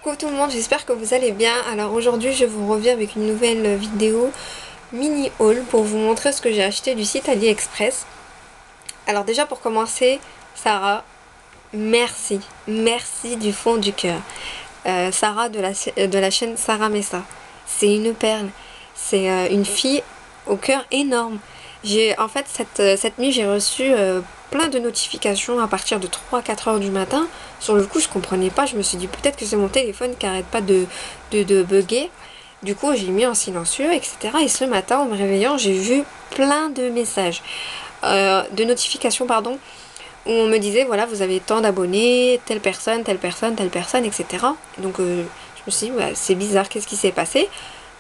Coucou tout le monde, j'espère que vous allez bien. Alors aujourd'hui je vous reviens avec une nouvelle vidéo mini haul pour vous montrer ce que j'ai acheté du site AliExpress. Alors déjà pour commencer, Sarah, merci, merci du fond du cœur. Sarah de la chaîne Sarah Messa, c'est une perle, c'est une fille au cœur énorme. En fait cette nuit j'ai reçu plein de notifications à partir de 3-4 heures du matin. Sur le coup je comprenais pas, je me suis dit peut-être que c'est mon téléphone qui arrête pas de bugger. Du coup j'ai mis en silencieux, etc. Et ce matin en me réveillant j'ai vu plein de messages, de notifications pardon, où on me disait voilà vous avez tant d'abonnés, telle personne, telle personne, telle personne, etc. Donc je me suis dit ouais, c'est bizarre, qu'est-ce qui s'est passé?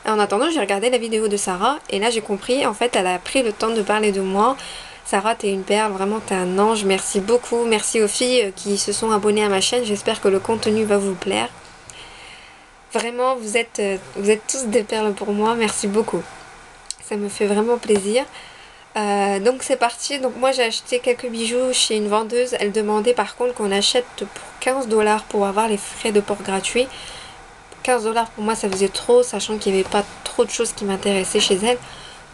En attendant j'ai regardé la vidéo de Sarah et là j'ai compris, en fait elle a pris le temps de parler de moi. Sarah, t'es une perle, vraiment t'es un ange, merci beaucoup, merci aux filles qui se sont abonnées à ma chaîne, j'espère que le contenu va vous plaire. Vraiment vous êtes tous des perles pour moi, merci beaucoup. Ça me fait vraiment plaisir. Donc c'est parti, donc moi j'ai acheté quelques bijoux chez une vendeuse, elle demandait par contre qu'on achète pour 15 $ pour avoir les frais de port gratuits. 15 $ pour moi ça faisait trop, sachant qu'il n'y avait pas trop de choses qui m'intéressaient chez elle.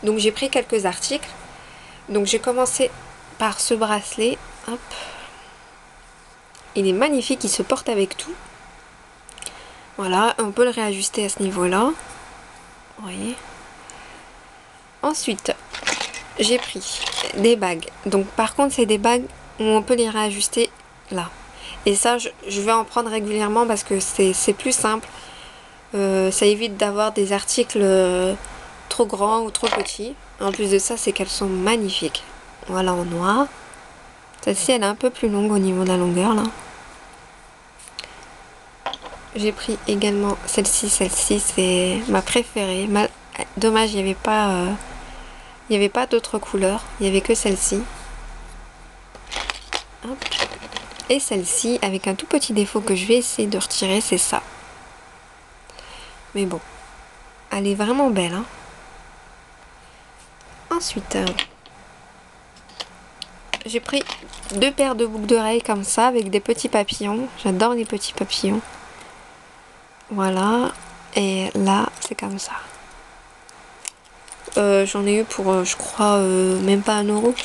Donc j'ai pris quelques articles. Donc j'ai commencé par ce bracelet, hop. Il est magnifique, il se porte avec tout. Voilà, on peut le réajuster à ce niveau-là. Vous voyez. Ensuite, j'ai pris des bagues. Donc par contre, c'est des bagues où on peut les réajuster là. Et ça, je vais en prendre régulièrement parce que c'est plus simple. Ça évite d'avoir des articles trop grands ou trop petits. En plus de ça, c'est qu'elles sont magnifiques. Voilà en noir. Celle-ci, elle est un peu plus longue au niveau de la longueur là. J'ai pris également celle-ci. Celle-ci, c'est ma préférée. Dommage, il n'y avait pas d'autres couleurs. Il n'y avait que celle-ci. Et celle-ci, avec un tout petit défaut que je vais essayer de retirer, c'est ça. Mais bon, elle est vraiment belle. Hein. Ensuite, j'ai pris 2 paires de boucles d'oreilles comme ça, avec des petits papillons. J'adore les petits papillons. Voilà. Et là, c'est comme ça. J'en ai eu pour, je crois, même pas 1 €.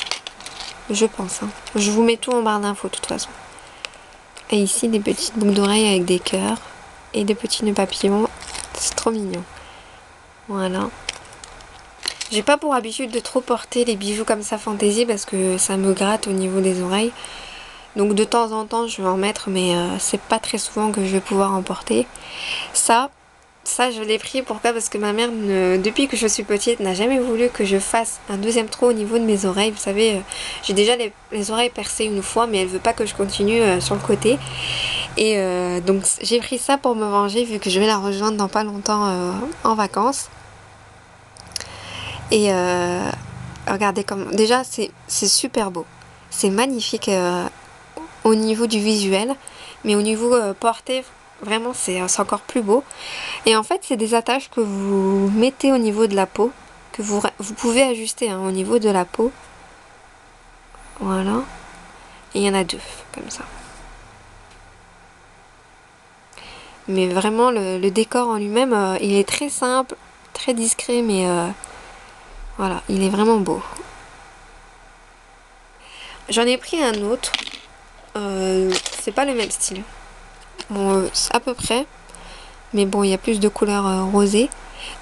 Je pense. Hein. Je vous mets tout en barre d'infos de toute façon. Et ici, des petites boucles d'oreilles avec des cœurs. Et des petits nœuds papillons. C'est trop mignon. Voilà. J'ai pas pour habitude de trop porter les bijoux comme ça fantaisie parce que ça me gratte au niveau des oreilles. Donc de temps en temps je vais en mettre, mais c'est pas très souvent que je vais pouvoir en porter. Ça je l'ai pris, pourquoi? Parce que ma mère, depuis que je suis petite, n'a jamais voulu que je fasse un deuxième trou au niveau de mes oreilles. Vous savez, j'ai déjà les oreilles percées une fois, mais elle veut pas que je continue sur le côté. Et donc j'ai pris ça pour me venger, vu que je vais la rejoindre dans pas longtemps en vacances. Et regardez comme... Déjà, c'est super beau. C'est magnifique au niveau du visuel. Mais au niveau porté, vraiment, c'est encore plus beau. Et en fait, c'est des attaches que vous mettez au niveau de la peau. Que vous pouvez ajuster hein, au niveau de la peau. Voilà. Et il y en a 2, comme ça. Mais vraiment, le décor en lui-même, il est très simple, très discret, mais... voilà, il est vraiment beau. J'en ai pris un autre. C'est pas le même style. Bon, à peu près. Mais bon, il y a plus de couleurs rosées.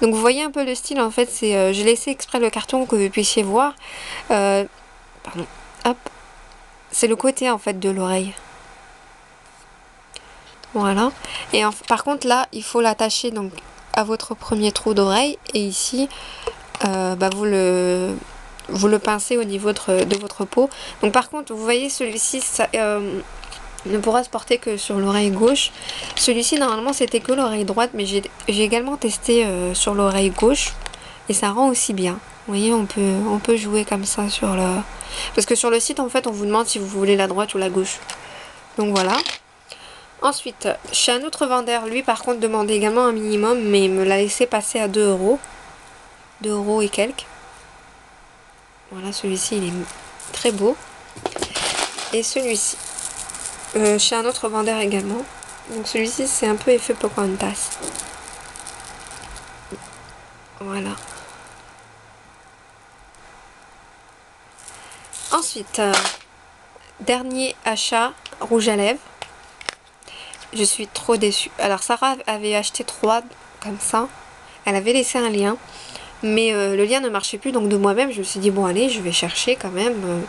Donc vous voyez un peu le style en fait. J'ai laissé exprès le carton que vous puissiez voir. Pardon. Hop. C'est le côté en fait de l'oreille. Voilà. Et par contre là, il faut l'attacher donc à votre premier trou d'oreille. Et ici, vous le pincez au niveau de votre peau. Donc par contre, vous voyez celui-ci, ne pourra se porter que sur l'oreille gauche. Celui-ci normalement c'était que l'oreille droite, mais j'ai également testé sur l'oreille gauche et ça rend aussi bien. Vous voyez, on peut jouer comme ça sur le... Parce que sur le site en fait on vous demande si vous voulez la droite ou la gauche. Donc voilà. Ensuite, chez un autre vendeur, lui par contre demandait également un minimum, mais il me l'a laissé passer à 2 €. 2 € et quelques. Voilà, celui-ci il est très beau. Et celui-ci, chez un autre vendeur également, Donc celui-ci c'est un peu effet Pocahontas. Voilà. Ensuite, dernier achat, rouge à lèvres. Je suis trop déçue. Alors Sarah avait acheté 3 comme ça. Elle avait laissé un lien. Mais le lien ne marchait plus. Donc de moi-même, je me suis dit, bon allez, je vais chercher quand même.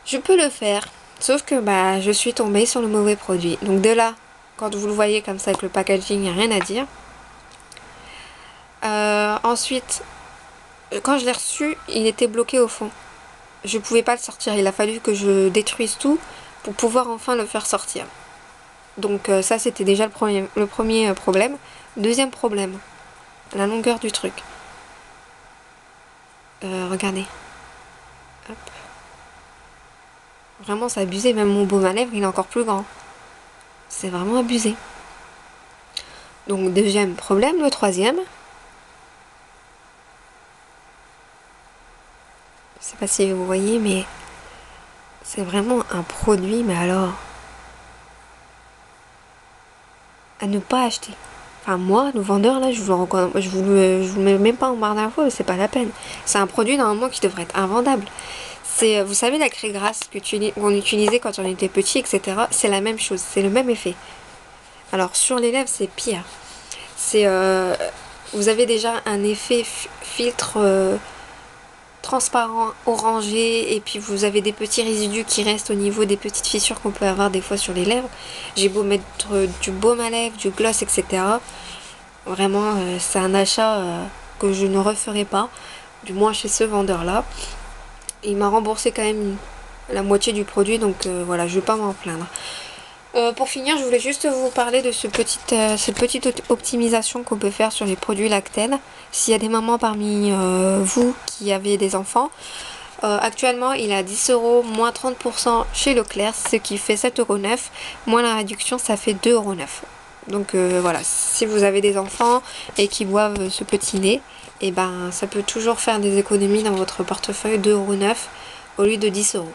Je peux le faire. Sauf que bah, je suis tombée sur le mauvais produit. Donc de là, quand vous le voyez comme ça avec le packaging, il n'y a rien à dire. Ensuite, quand je l'ai reçu, il était bloqué au fond. Je pouvais pas le sortir. Il a fallu que je détruise tout pour pouvoir enfin le faire sortir. Donc ça, c'était déjà le premier problème. Deuxième problème, la longueur du truc. Regardez. Hop. Vraiment, c'est abusé. Même mon baume à lèvres, il est encore plus grand. C'est vraiment abusé. Donc, deuxième problème. Le troisième. Je sais pas si vous voyez, mais c'est vraiment un produit, mais alors à ne pas acheter. Enfin, moi, le vendeur, là, je vous le mets même pas en barre d'infos, c'est pas la peine. C'est un produit, normalement, qui devrait être invendable. C'est, vous savez, la craie grasse qu'on utilisait quand on était petit, etc. C'est la même chose, c'est le même effet. Alors, sur les lèvres, c'est pire. C'est, vous avez déjà un effet filtre transparent, orangé, et puis vous avez des petits résidus qui restent au niveau des petites fissures qu'on peut avoir des fois sur les lèvres. J'ai beau mettre du baume à lèvres, du gloss, etc. Vraiment, c'est un achat que je ne referai pas, du moins chez ce vendeur-là. Il m'a remboursé quand même la moitié du produit, donc voilà, je ne vais pas m'en plaindre. Pour finir, je voulais juste vous parler de cette petite optimisation qu'on peut faire sur les produits Lactel. S'il y a des mamans parmi vous qui avez des enfants, actuellement il est à 10 €, moins 30% chez Leclerc, ce qui fait 7,9 €, moins la réduction, ça fait 2,9 €. Donc voilà, si vous avez des enfants et qui boivent ce petit lait, et ben ça peut toujours faire des économies dans votre portefeuille, 2,9 € au lieu de 10 €.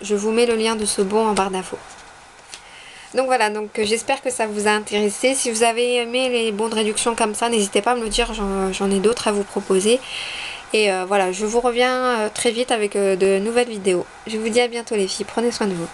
Je vous mets le lien de ce bon en barre d'infos. Donc voilà, donc j'espère que ça vous a intéressé. Si vous avez aimé les bons de réduction comme ça, n'hésitez pas à me le dire, j'en ai d'autres à vous proposer. Et voilà, je vous reviens très vite avec de nouvelles vidéos. Je vous dis à bientôt les filles, prenez soin de vous.